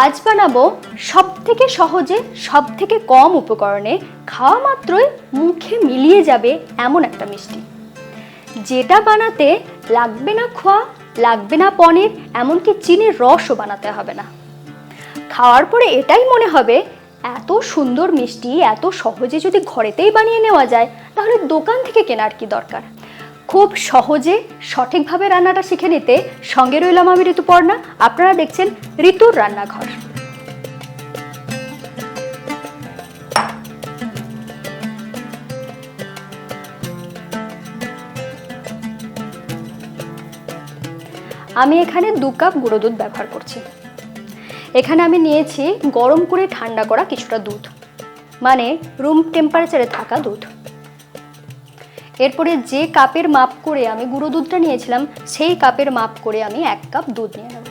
আজ বানাবো সবথেকে সহজে সবথেকে কম উপকরণে খাওয়া মাত্রই মুখে মিলিয়ে যাবে এমন একটা মিষ্টি, যেটা বানাতে লাগবে না খোয়া, লাগবে না পনির, এমনকি চিনির রসও বানাতে হবে না। খাওয়ার পরে এটাই মনে হবে এত সুন্দর মিষ্টি এত সহজে যদি ঘরেতেই বানিয়ে নেওয়া যায় তাহলে দোকান থেকে কেনার কি দরকার। খুব সহজে সঠিকভাবে রান্নাটা শিখে নিতে সঙ্গে রইলাম আমি ঋতুপর্ণা। আপনারা দেখছেন ঋতুর রান্নাঘর। আমি এখানে 2 কাপ গুঁড়ো দুধ ব্যবহার করছি। এখানে আমি নিয়েছি গরম করে ঠান্ডা করা কিছুটা দুধ, মানে রুম টেম্পারেচারে থাকা দুধ। এরপরে যে কাপের মাপ করে আমি গুঁড়ো দুধটা নিয়েছিলাম সেই কাপের মাপ করে আমি 1 কাপ দুধ নিয়ে নেব।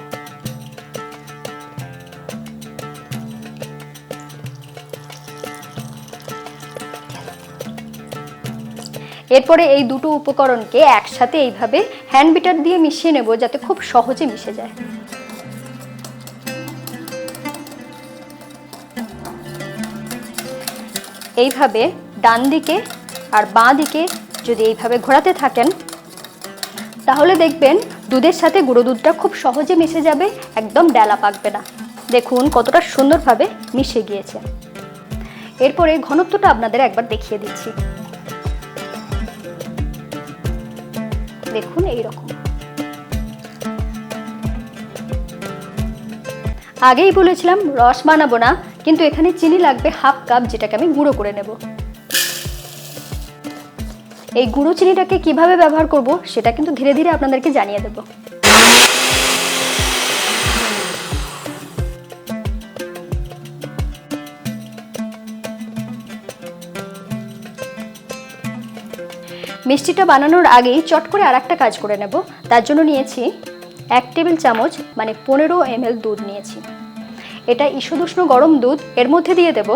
এরপরে এই দুটো উপকরণকে একসাথে এইভাবে হ্যান্ড বিটার দিয়ে মিশিয়ে নেব যাতে খুব সহজে মিশে যায়। এইভাবে ডান দিকে আর বাঁ দিকে যদি এইভাবে ঘোরাতে থাকেন তাহলে দেখবেন দুধের সাথে গুঁড়ো দুধটা খুব সহজে মিশে যাবে, একদম ডেলা পাকবে না। দেখুন কতটা সুন্দরভাবে মিশে গিয়েছে। এরপরে ঘনত্বটা আপনাদের একবার দেখিয়ে দিচ্ছি। দেখুন এইরকম। আগেই বলেছিলাম রস বানাবো না, কিন্তু এখানে চিনি লাগবে 1/2 কাপ, যেটাকে আমি গুঁড়ো করে নেব। এই গুঁড়ো চিনিটাকে কিভাবে ব্যবহার করব সেটা কিন্তু ধীরে ধীরে আপনাদেরকে জানিয়ে দেব। মিষ্টিটা বানানোর আগেই চট করে আরেকটা কাজ করে নেব। তার জন্য নিয়েছি 1 টেবিল চামচ মানে 15 ml দুধ নিয়েছি। এটা ঈষদুষ্ণ গরম দুধ, এর মধ্যে দিয়ে দেব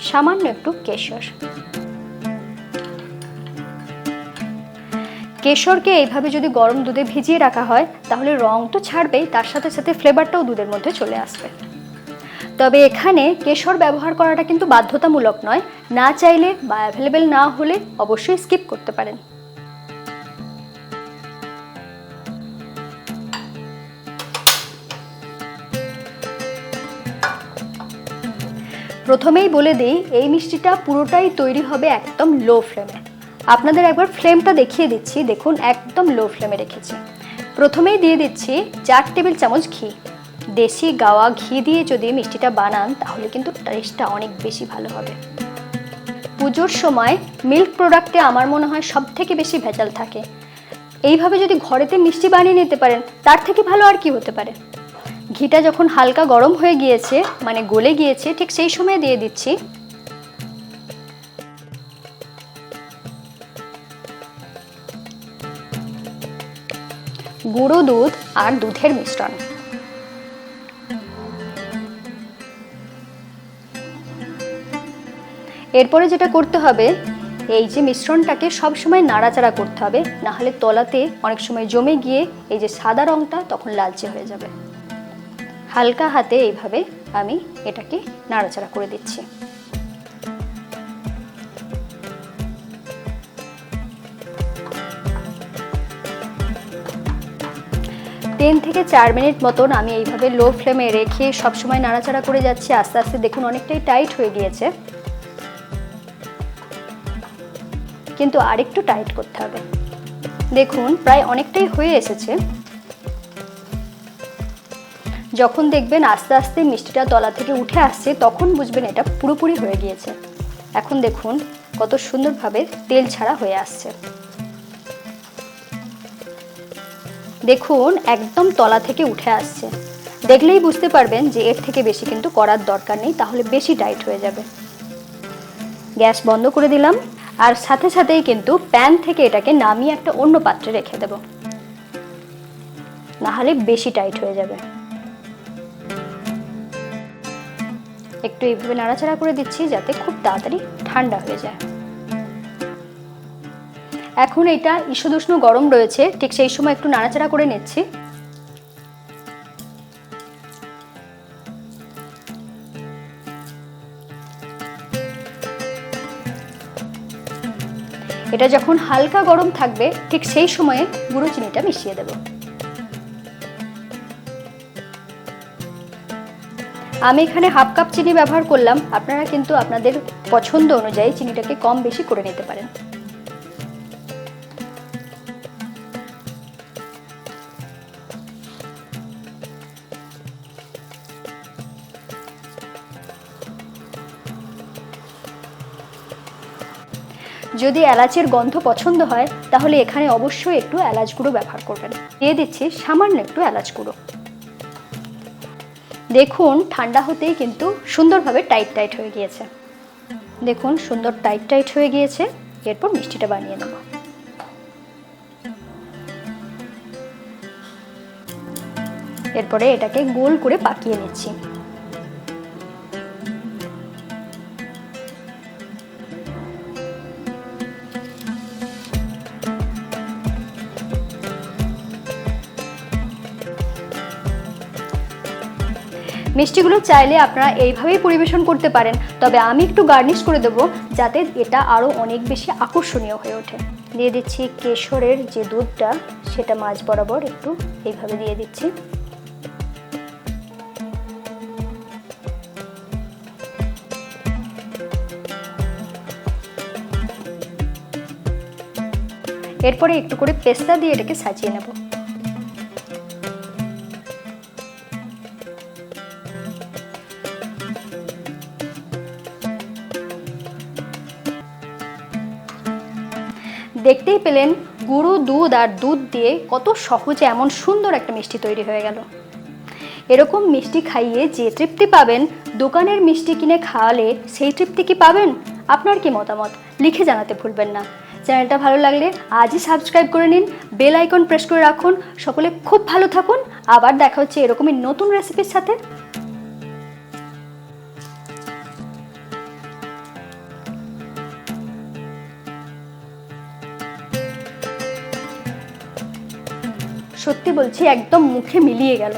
সামান্য একটু কেশর। কেশরকে এইভাবে যদি গরম দুধে ভিজিয়ে রাখা হয় তাহলে রং তো ছাড়বেই, তার সাথে সাথে ফ্লেভারটাও দুধের মধ্যে চলে আসবে। তবে এখানে কেশর ব্যবহার করাটা কিন্তু বাধ্যতামূলক নয়, না চাইলে বা অ্যাভেলেবেল না হলে অবশ্যই স্কিপ করতে পারেন। প্রথমেই বলে দিই এই মিষ্টিটা পুরোটাই তৈরি হবে একদম লো ফ্লেমে। আপনাদের একবার ফ্লেমটা দেখিয়ে দিচ্ছি, দেখুন একদম লো ফ্লেমে রেখেছি। প্রথমেই দিয়ে দিচ্ছি 4 টেবিল চামচ ঘি। দেশি গাওয়া ঘি দিয়ে যদি মিষ্টিটা বানান তাহলে কিন্তু টেস্টটা অনেক বেশি ভালো হবে। পুজোর সময় মিল্ক প্রোডাক্টে আমার মনে হয় সব থেকে বেশি ভেজাল থাকে। এইভাবে যদি ঘরেতে মিষ্টি বানিয়ে নিতে পারেন তার থেকে ভালো আর কি হতে পারে। ঘিটা যখন হালকা গরম হয়ে গিয়েছে মানে গলে গিয়েছে, ঠিক সেই সময় দিয়ে দিচ্ছি গুঁড়ো দুধ আর দুধের মিশ্রণ। এরপরে যেটা করতে হবে, এই যে মিশ্রণটাকে সবসময় নাড়াচাড়া করতে হবে, না হলে তলাতে অনেক সময় জমে গিয়ে এই যে সাদা রংটা তখন লালচে হয়ে যাবে। হালকা হাতে এইভাবে আমি এটাকে নাড়াচাড়া করে দিচ্ছি। 3 থেকে 4 মিনিট মতন আমি এইভাবে লো ফ্লেমে রেখে সবসময় নাড়াচাড়া করে যাচ্ছি। আস্তে আস্তে দেখুন অনেকটাই টাইট হয়ে গিয়েছে, কিন্তু আরেকটু টাইট করতে হবে। দেখুন প্রায় অনেকটাই হয়ে এসেছে। যখন দেখবেন আস্তে আস্তে মিষ্টিটা তলা থেকে উঠে আসছে তখন বুঝবেন এটা পুরোপুরি হয়ে গিয়েছে। এখন দেখুন কত সুন্দরভাবে তেল ছাড়া হয়ে আসছে। দেখুন একদম তলা থেকে উঠে আসছে, দেখলেই বুঝতে পারবেন যে এর থেকে বেশি কিন্তু করার দরকার নেই, তাহলে বেশি টাইট হয়ে যাবে। গ্যাস বন্ধ করে দিলাম আর সাথে সাথেই কিন্তু প্যান থেকে এটাকে নামিয়ে একটা অন্য পাত্রে রেখে দেব, না হলে বেশি টাইট হয়ে যাবে। একটু এইভাবে নাড়াচাড়া করে দিচ্ছি যাতে খুব তাড়াতাড়ি ঠান্ডা হয়ে যায়। এখন এটা ঈষদুষ্ণ গরম রয়েছে, ঠিক সেই সময় একটু নাড়াচাড়া করে নিচ্ছি। এটা যখন হালকা গরম থাকবে ঠিক সেই সময়ে গুঁড়ো চিনিটা মিশিয়ে দেব। আমি এখানে হাফ কাপ চিনি ব্যবহার করলাম, আপনারা কিন্তু আপনাদের পছন্দ অনুযায়ী চিনিটাকে কম বেশি করে নিতে পারেন। যদি এলাচের গন্ধ পছন্দ হয় তাহলে এখানে অবশ্যই একটু এলাচ গুঁড়ো ব্যবহার করবেন। দিয়ে দিচ্ছি সামান্য একটু এলাচ গুঁড়ো। দেখুন ঠান্ডা হতেই কিন্তু সুন্দরভাবে টাইট টাইট হয়ে গিয়েছে। দেখুন সুন্দর টাইট টাইট হয়ে গিয়েছে। এরপর মিষ্টিটা বানিয়ে নেব। এরপরে এটাকে গোল করে পাকিয়ে নিচ্ছি। মিষ্টিগুলো চাইলে আপনারা এইভাবেই পরিবেশন করতে পারেন, তবে আমি একটু গার্নিশ করে দেবো যাতে এটা আরও অনেক বেশি আকর্ষণীয় হয়ে ওঠে। দিয়ে দিচ্ছি কেশরের যে দুধটা, সেটা মাঝ বরাবর একটু এইভাবে দিয়ে দিচ্ছি। এরপরে একটু করে পেস্তা দিয়ে এটাকে সাজিয়ে নেব। দেখতেই পেলেন গুঁড়ো দুধ আর দুধ দিয়ে কত সহজে এমন সুন্দর একটা মিষ্টি তৈরি হয়ে গেল। এরকম মিষ্টি খাইয়ে যে তৃপ্তি পাবেন, দোকানের মিষ্টি কিনে খাওয়ালে সেই তৃপ্তি কি পাবেন? আপনার কি মতামত লিখে জানাতে ভুলবেন না। চ্যানেলটা ভালো লাগলে আজই সাবস্ক্রাইব করে নিন, বেল আইকন প্রেস করে রাখুন। সকলে খুব ভালো থাকুন। আবার দেখা হচ্ছে এরকমই নতুন রেসিপির সাথে। সত্যি বলছি একদম মুখে মিলিয়ে গেল।